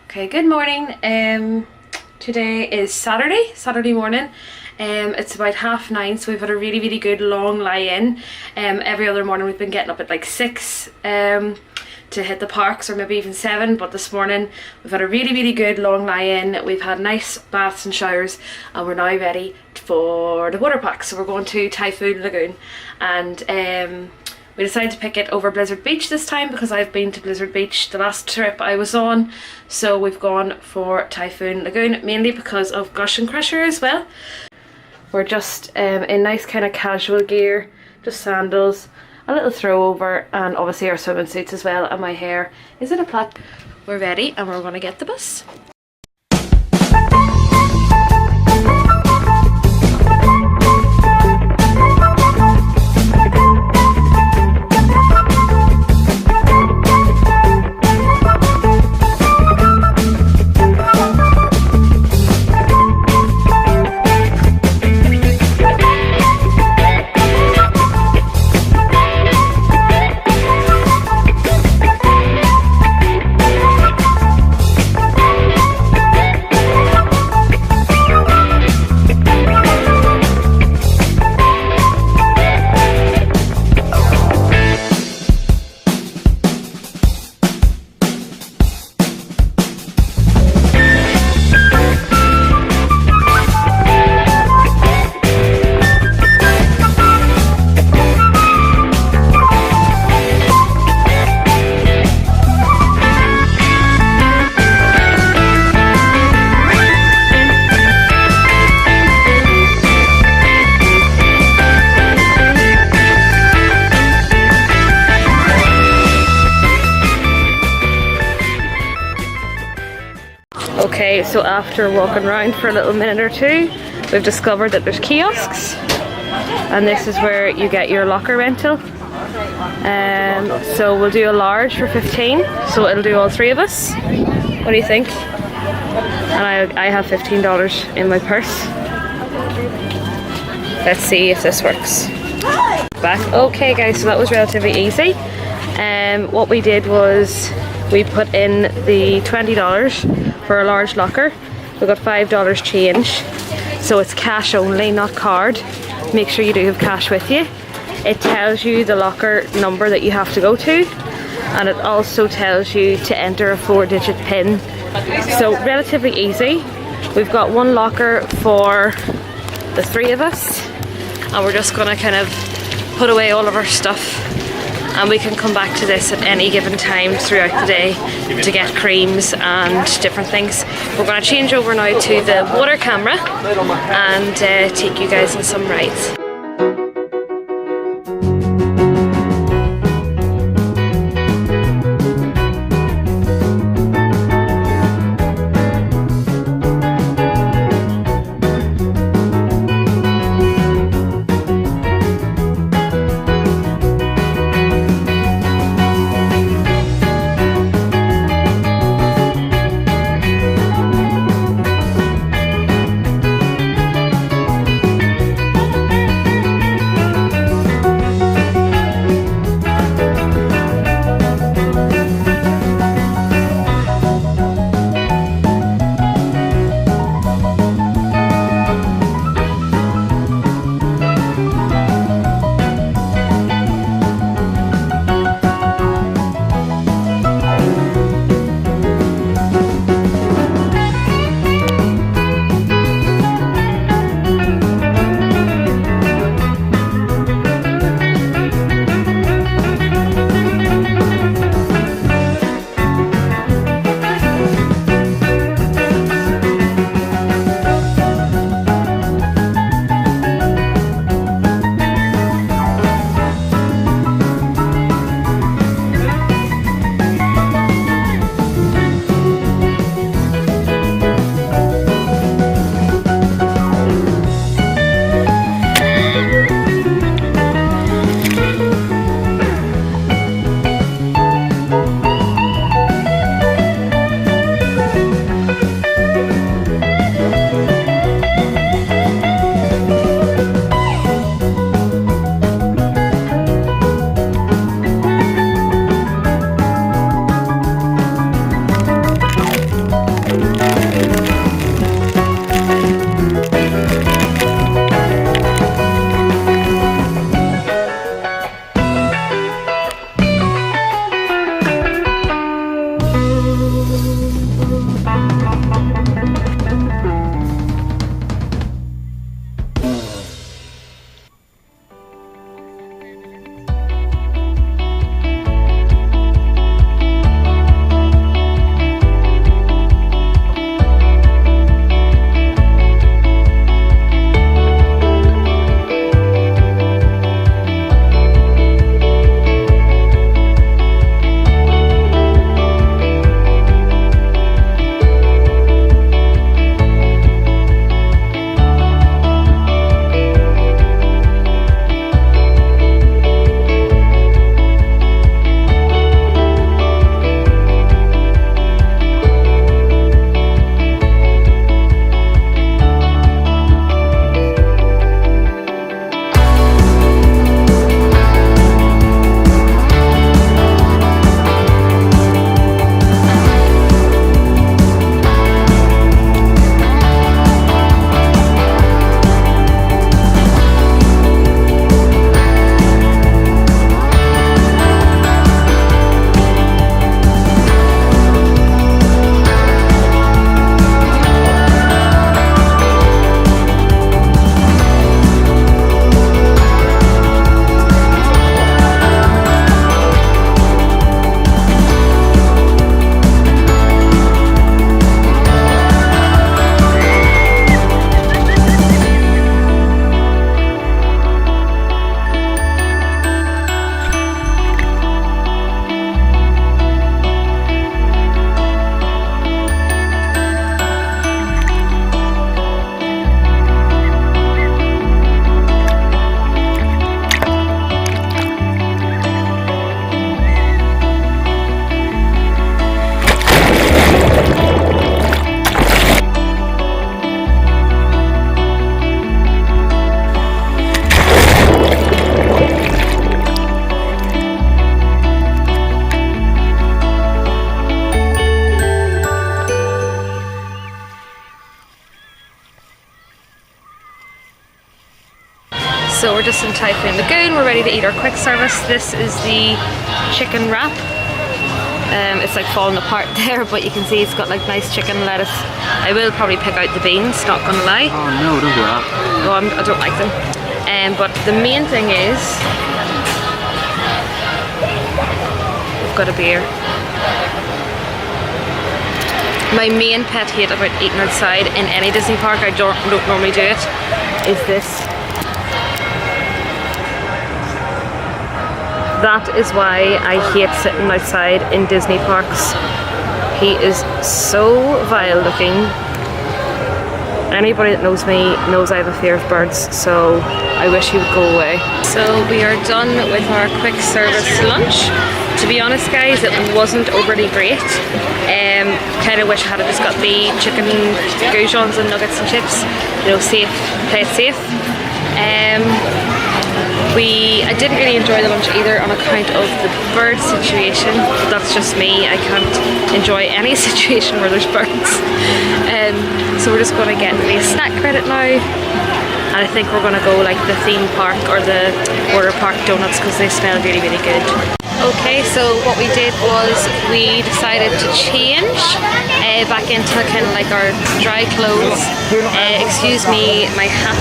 Okay, good morning. Today is Saturday morning. It's about 9:30, so we've had a really good long lie-in. Every other morning we've been getting up at like 6 to hit the parks, or maybe even 7, but this morning we've had a really good long lie-in. We've had nice baths and showers, and we're now ready for the water park. So we're going to Typhoon Lagoon, and we decided to pick it over Blizzard Beach this time because I've been to Blizzard Beach the last trip I was on. So we've gone for Typhoon Lagoon, mainly because of Gush and Crusher as well. We're just in nice kind of casual gear, just sandals, a little throw over, and obviously our swimming suits as well, and my hair is in a plait. We're ready and we're going to get the bus. Okay, so after walking around for a little minute or two, we've discovered that there's kiosks, and this is where you get your locker rental. So we'll do a large for 15, so it'll do all three of us. What do you think? And I have $15 in my purse. Let's see if this works. Back. Okay guys, so that was relatively easy. What we did was we put in the $20 for a large locker. We got $5 change, so it's cash only, not card. Make sure you do have cash with you. It tells you the locker number that you have to go to, and it also tells you to enter a 4-digit PIN. So relatively easy. We've got one locker for the three of us, and we're just gonna kind of put away all of our stuff, and we can come back to this at any given time throughout the day to get creams and different things. We're going to change over now to the water camera and take you guys on some rides. just in Typhoon Lagoon. We're ready to eat our quick service. This is the chicken wrap. It's like falling apart there, but you can see it's got like nice chicken lettuce. I will probably pick out the beans, not gonna lie. Oh no, don't do that. No, I don't like them. But the main thing is, we've got a beer. My main pet hate about eating outside in any Disney park, I don't normally do it, is this. That is why I hate sitting outside in Disney parks. He is so vile looking. Anybody that knows me knows I have a fear of birds, so I wish he would go away. So we are done with our quick service lunch. To be honest guys, it wasn't overly great. Kind of wish I had just got the chicken goujons and nuggets and chips. You know, safe, play it safe. I didn't really enjoy the lunch either on account of the bird situation. That's just me. I can't enjoy any situation where there's birds. So we're just going to get a snack credit now. And I think we're going to go like the theme park or the water park donuts because they smell really, really good. Okay, so what we did was we decided to change back into kind of like our dry clothes. Excuse me, my hat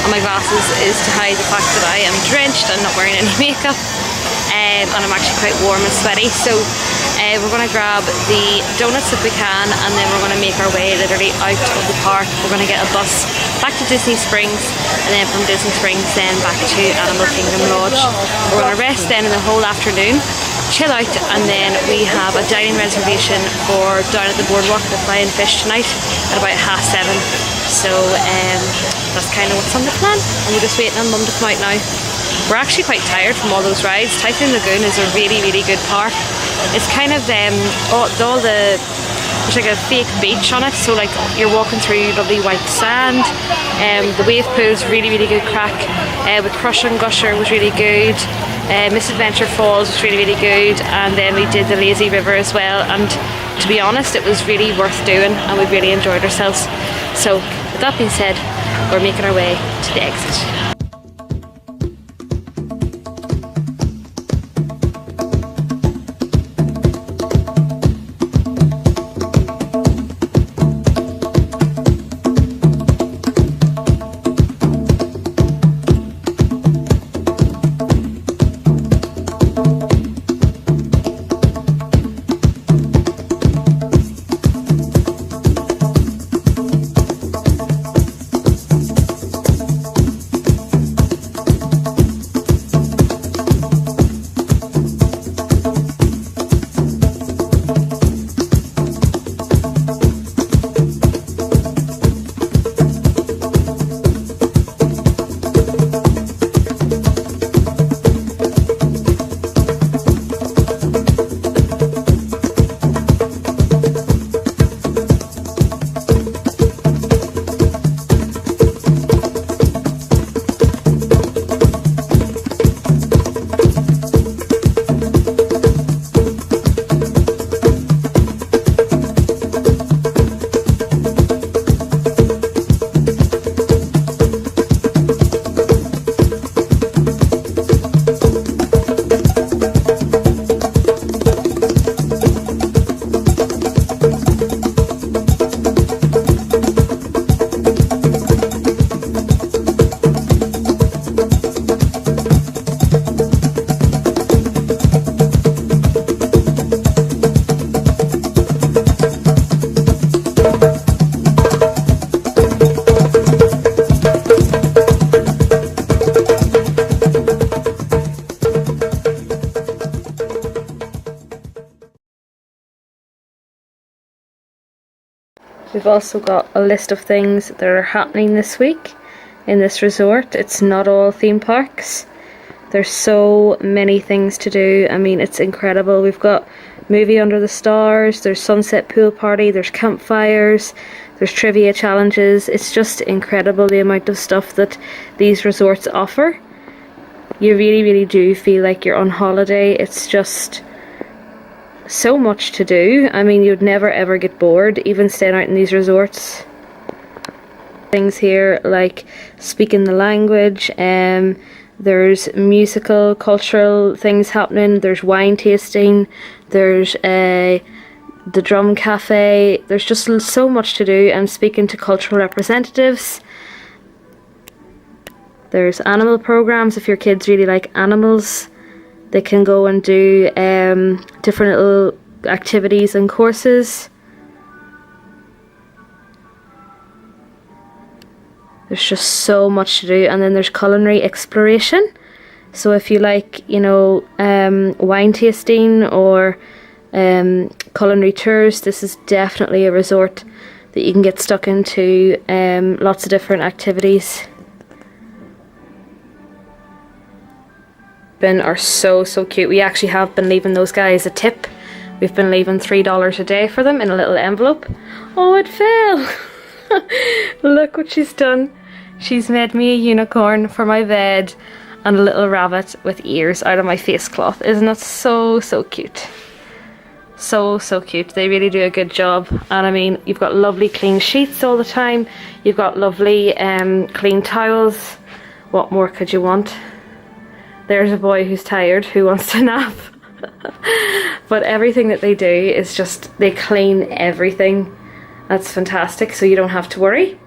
and my glasses is to hide the fact that I am drenched and not wearing any makeup, and I'm actually quite warm and sweaty. So we're going to grab the donuts if we can, and then we're going to make our way literally out of the park. We're going to get a bus back to Disney Springs, and then from Disney Springs then back to Animal Kingdom Lodge. We're going to rest then in the whole afternoon, chill out, and then we have a dining reservation for down at the boardwalk, the Flying Fish, tonight at about 7:30. So that's kind of what's on the plan, and we're just waiting on Mum to come out now. We're actually quite tired from all those rides. Typhoon Lagoon is a really, really good park. It's kind of there's like a fake beach on it, so like you're walking through lovely white sand. The wave pool is really, really good crack. With Crush and Gusher was really good. Misadventure Falls was really, really good, and then we did the lazy river as well, and to be honest it was really worth doing and we really enjoyed ourselves. So with that being said, we're making our way to the exit. We've also got a list of things that are happening this week in this resort. It's not all theme parks. There's so many things to do. I mean, it's incredible. We've got movie under the stars, there's sunset pool party, there's campfires, there's trivia challenges. It's just incredible the amount of stuff that these resorts offer. You really, really do feel like you're on holiday. It's just so much to do. I mean, you'd never ever get bored even staying out in these resorts. Things here like speaking the language, There's musical, cultural things happening. There's wine tasting. There's the drum cafe. There's just so much to do, and speaking to cultural representatives. There's animal programs. If your kids really like animals, they can go and do different little activities and courses. There's just so much to do. And then there's culinary exploration. So if you like, you know, wine tasting or culinary tours, this is definitely a resort that you can get stuck into. Lots of different activities. Are so cute. We actually have been leaving those guys a tip. We've been leaving $3 a day for them in a little envelope. Oh, it fell. Look what she's done. She's made me a unicorn for my bed and a little rabbit with ears out of my face cloth. Isn't that so cute? So cute. They really do a good job. And I mean, you've got lovely clean sheets all the time. You've got lovely clean towels. What more could you want? There's a boy who's tired, who wants to nap. But everything that they do is just, they clean everything. That's fantastic, so you don't have to worry.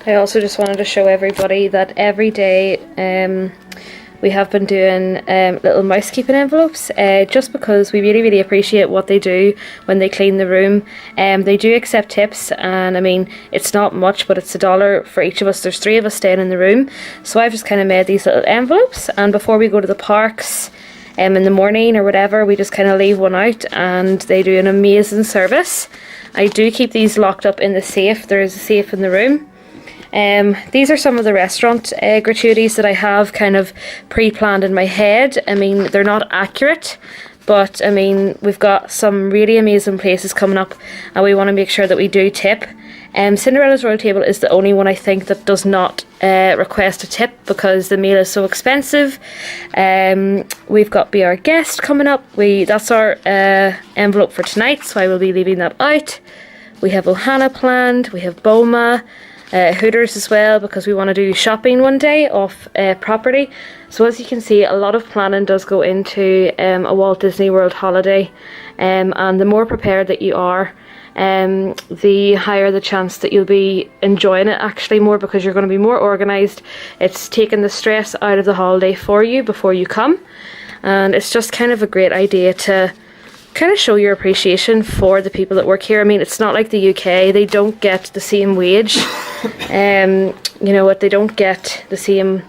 I also just wanted to show everybody that every day we have been doing little mousekeeping envelopes, just because we really appreciate what they do when they clean the room. They do accept tips, and I mean, it's not much, but it's $1 for each of us. There's 3 of us staying in the room, so I've just kind of made these little envelopes, and before we go to the parks in the morning or whatever, we just kind of leave one out, and they do an amazing service. I do keep these locked up in the safe. There is a safe in the room. These are some of the restaurant gratuities that I have kind of pre-planned in my head. I mean, they're not accurate, but I mean, we've got some really amazing places coming up, and we want to make sure that we do tip. Cinderella's Royal Table is the only one I think that does not request a tip, because the meal is so expensive. We've got Be Our Guest coming up. That's our envelope for tonight, so I will be leaving that out. We have Ohana planned. We have Boma. Hooters as well, because we want to do shopping one day off property. So as you can see, a lot of planning does go into a Walt Disney World holiday, and the more prepared that you are, the higher the chance that you'll be enjoying it actually more, because you're going to be more organised. It's taking the stress out of the holiday for you before you come, and it's just kind of a great idea to kind of show your appreciation for the people that work here. I mean, it's not like the UK. They don't get the same wage. You know what, they don't get the same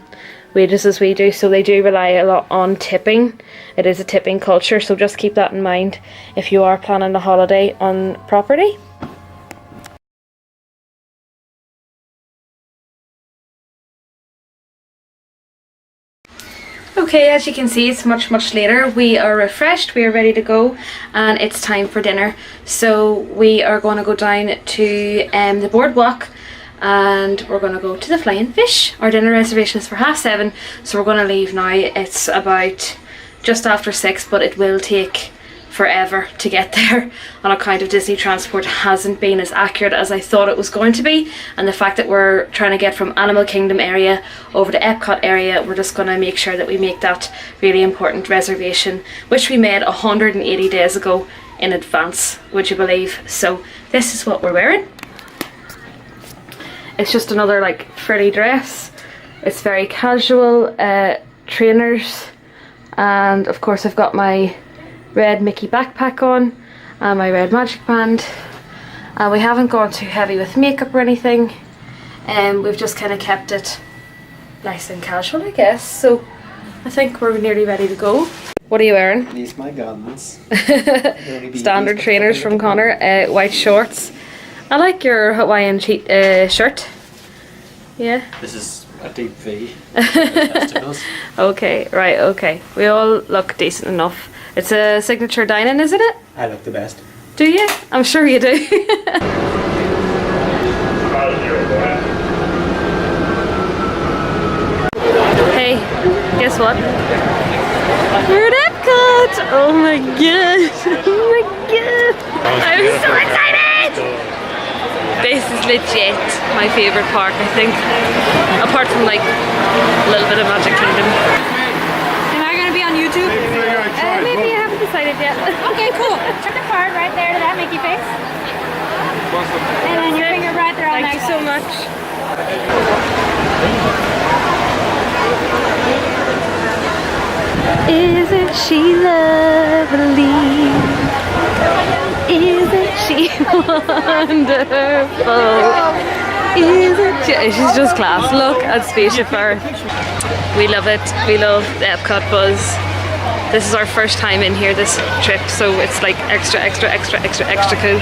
wages as we do, so they do rely a lot on tipping. It is a tipping culture, so just keep that in mind if you are planning a holiday on property. Okay, as you can see, it's much later. We are refreshed, we are ready to go, and it's time for dinner. So we are going to go down to the boardwalk, and we're going to go to the Flying Fish. Our dinner reservation is for 7:30, so we're going to leave now. It's about just after 6, but it will take forever to get there on account of Disney transport hasn't been as accurate as I thought it was going to be, and the fact that we're trying to get from Animal Kingdom area over to Epcot area, we're just going to make sure that we make that really important reservation, which we made 180 days ago in advance, would you believe? So this is what we're wearing. It's just another like frilly dress. It's very casual, trainers, and of course I've got my red Mickey backpack on and my red magic band, and we haven't gone too heavy with makeup or anything, and we've just kind of kept it nice and casual, I guess. So I think we're nearly ready to go. What are you wearing? These my guns. Standard trainers from Connor, white shorts. I like your Hawaiian shirt. Yeah. This is a deep V. Okay, right, okay. We all look decent enough. It's a signature dining, isn't it? I look the best. Do you? I'm sure you do. Hey, guess what? We're at Epcot! Oh my god! Oh my god! I'm so excited! This is legit my favourite park, I think. Apart from like a little bit of Magic Kingdom. Am I going to be on YouTube? Maybe I haven't decided yet. Okay, cool. Put the card right there to that Mickey face. And then your finger right there on Thank you so much. Isn't she lovely? Isn't she wonderful? Isn't she? She's just class. Look at Spaceship Earth. We love it. We love the Epcot buzz. This is our first time in here this trip, so it's like extra cool.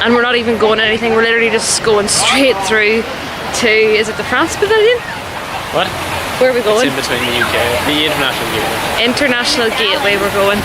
And we're not even going anything, we're literally just going straight through to, is it the France Pavilion? What? Where are we going? It's in between the UK, the International Gateway. International Gateway we're going.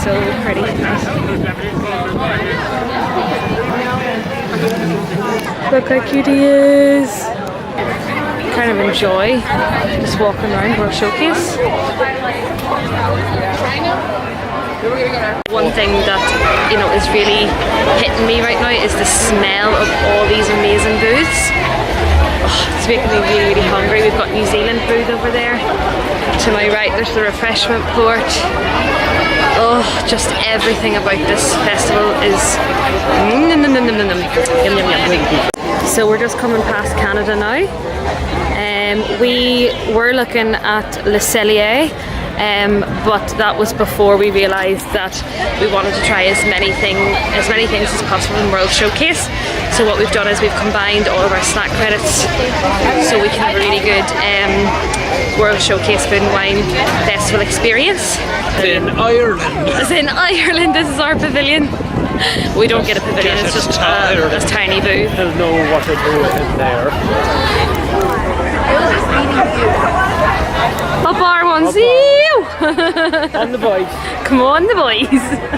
So pretty. Look how cute he is. Kind of enjoy just walking around World Showcase. One thing that, you know, is really hitting me right now is the smell of all these amazing booths. Oh, it's making me really, really hungry. We've got New Zealand booth over there. To my right there's the refreshment port. Oh, just everything about this festival is So we're just coming past Canada now. We were looking at Le Cellier, but that was before we realised that we wanted to try as many things as possible in World Showcase. So what we've done is we've combined all of our snack credits so we can have a really good World Showcase Food and Wine Festival experience. In Ireland. As in Ireland, this is our pavilion. We don't get a pavilion, it's just a tiny booth. There's no water in there. Up our one, see you! On the boys. Come on, the boys.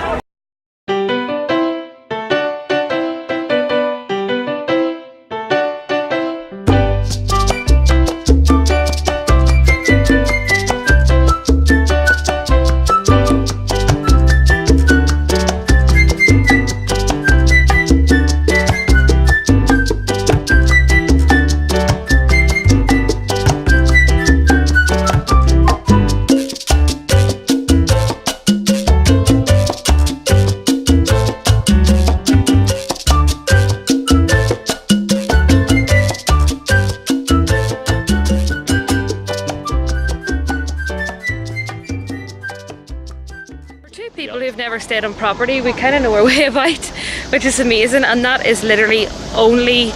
never stayed on property. We kind of know our way about, which is amazing, and that is literally only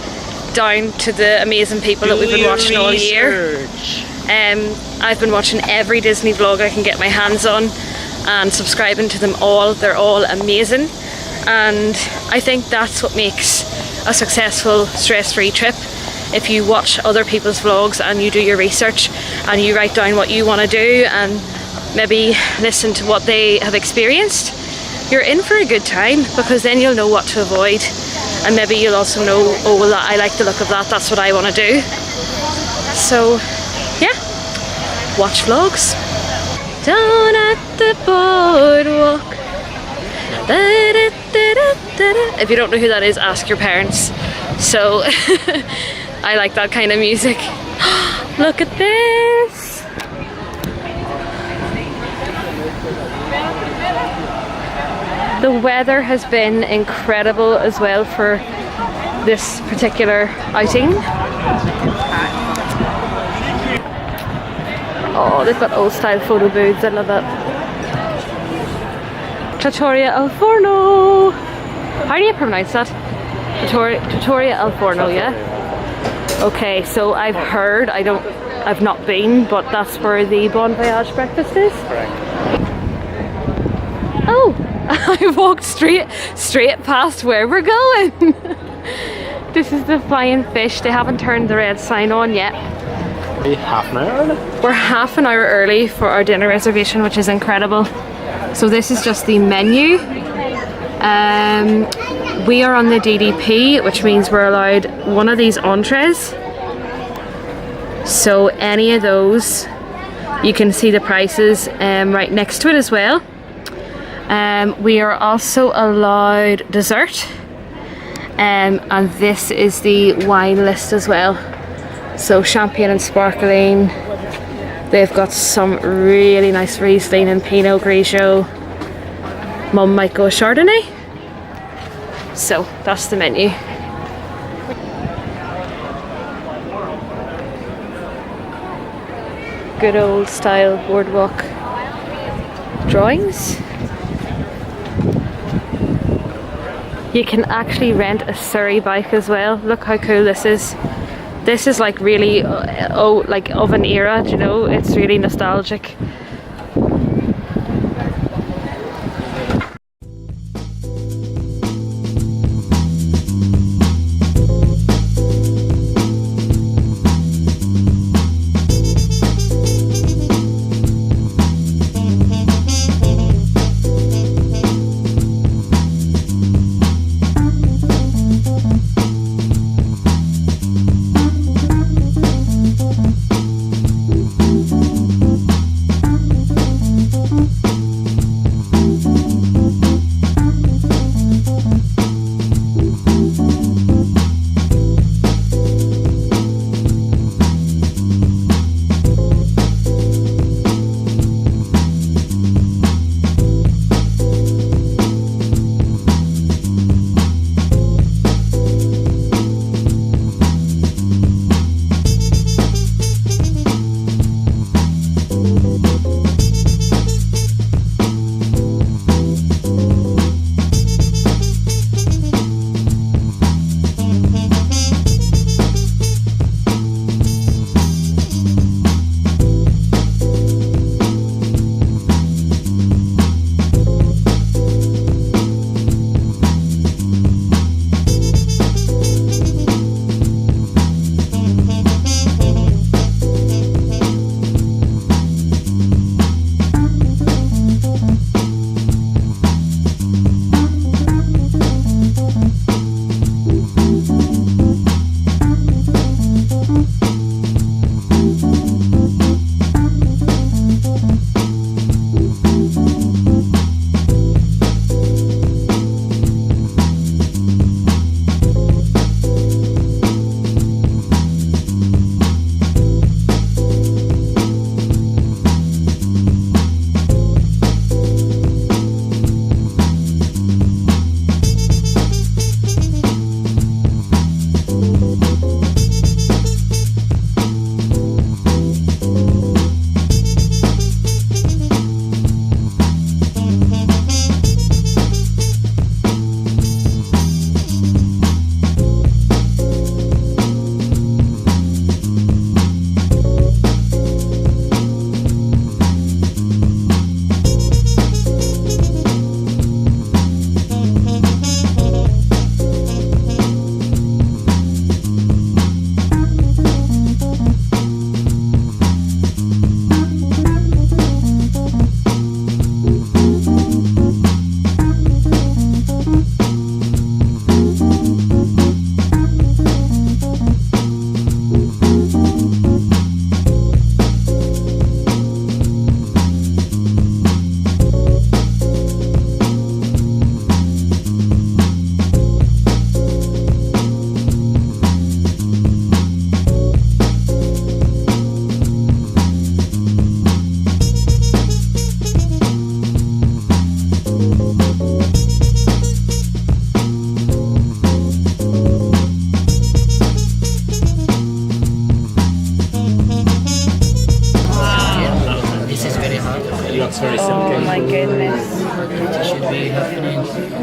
down to the amazing people that we've been watching all year. I've been watching every Disney vlog I can get my hands on and subscribing to them all. They're all amazing, and I think that's what makes a successful stress-free trip. If you watch other people's vlogs and you do your research and you write down what you want to do and maybe listen to what they have experienced, you're in for a good time, because then you'll know what to avoid, and maybe you'll also know, oh well, I like the look of that, that's what I want to do. So yeah, watch vlogs. Down at the boardwalk. If you don't know who that is, ask your parents. So I like that kind of music. Look at this. The weather has been incredible as well for this particular outing. Oh, they've got old style photo booths, I love that. Trattoria al Forno. How do you pronounce that? Trattoria al Forno, yeah? Okay, so I've heard, I've not been, but that's where the Bon Voyage breakfast is? Correct. Oh, I walked straight past where we're going. This is the Flying Fish. They haven't turned the red sign on yet. Half an hour early? We're half an hour early for our dinner reservation, which is incredible. So this is just the menu. We are on the DDP, which means we're allowed one of these entrees. So any of those, you can see the prices right next to it as well. We are also allowed dessert, and this is the wine list as well. So champagne and sparkling. They've got some really nice Riesling and Pinot Grigio. Mum might go Chardonnay. So that's the menu. Good old style boardwalk drawings. You can actually rent a Surrey bike as well. Look how cool this is. This is like really, like of an era, do you know? It's really nostalgic.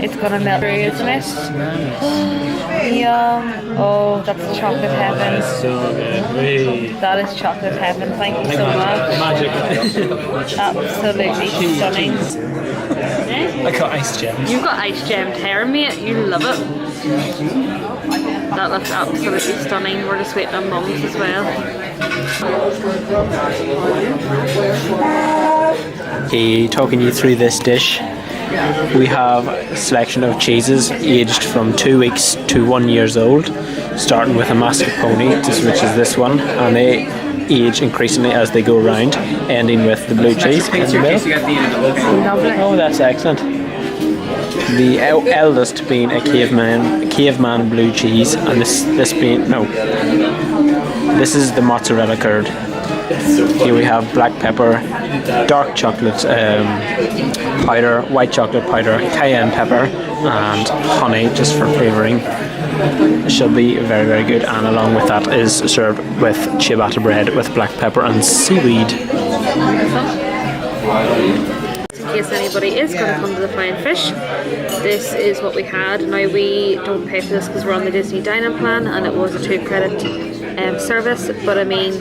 it's gonna melt through, isn't it? Yum. Oh, that's chocolate heaven. So good. That is chocolate heaven. Thank you so much. Magic. Absolutely stunning. I got ice gems. You've got ice gemmed hair, mate. You love it. That looks absolutely stunning. We're just waiting on Mum's as well. Okay, talking you through this dish. We have a selection of cheeses aged from 2 weeks to 1 year old, starting with a mascarpone, which is this one, and they age increasingly as they go around, ending with the blue cheese in the middle. Oh, that's excellent. The eldest being a caveman blue cheese, and this is the mozzarella curd. Here we have black pepper, dark chocolate powder, white chocolate powder, cayenne pepper, and honey just for flavouring. It should be very, very good, and along with that is served with ciabatta bread with black pepper and seaweed. In case anybody is going to come to the Flying Fish, this is what we had. Now we don't pay for this because we're on the Disney dining plan, and it was a 2 credit service, but I mean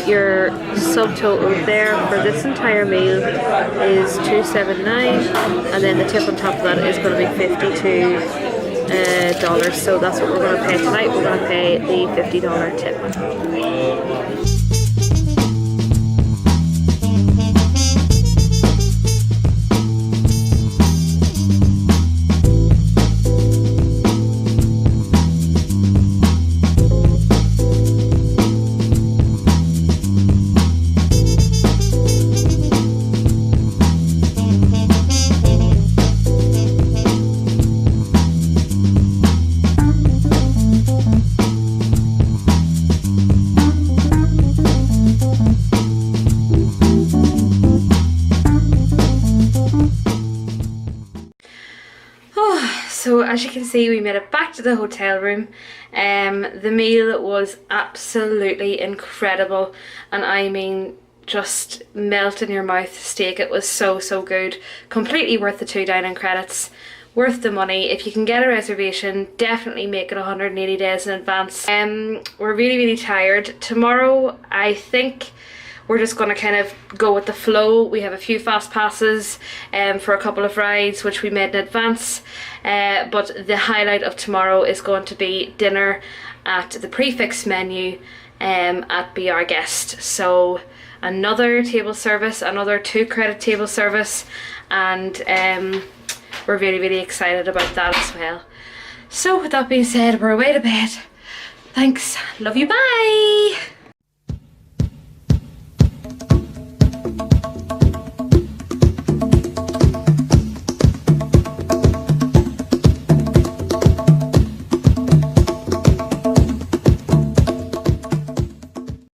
your subtotal there for this entire meal is $279, and then the tip on top of that is going to be $52. So that's what we're going to pay tonight. We're going to pay the $50 tip. So as you can see, we made it back to the hotel room. The meal was absolutely incredible, and I mean just melt in your mouth steak. It was so good, completely worth the 2 dining credits, worth the money. If you can get a reservation, definitely make it 180 days in advance. We're really tired. Tomorrow I think we're just going to kind of go with the flow. We have a few fast passes for a couple of rides which we made in advance, but the highlight of tomorrow is going to be dinner at the prefix menu at Be Our Guest. So another table service, another 2 credit table service, and we're really excited about that as well. So with that being said, we're away to bed. Thanks, love you, bye.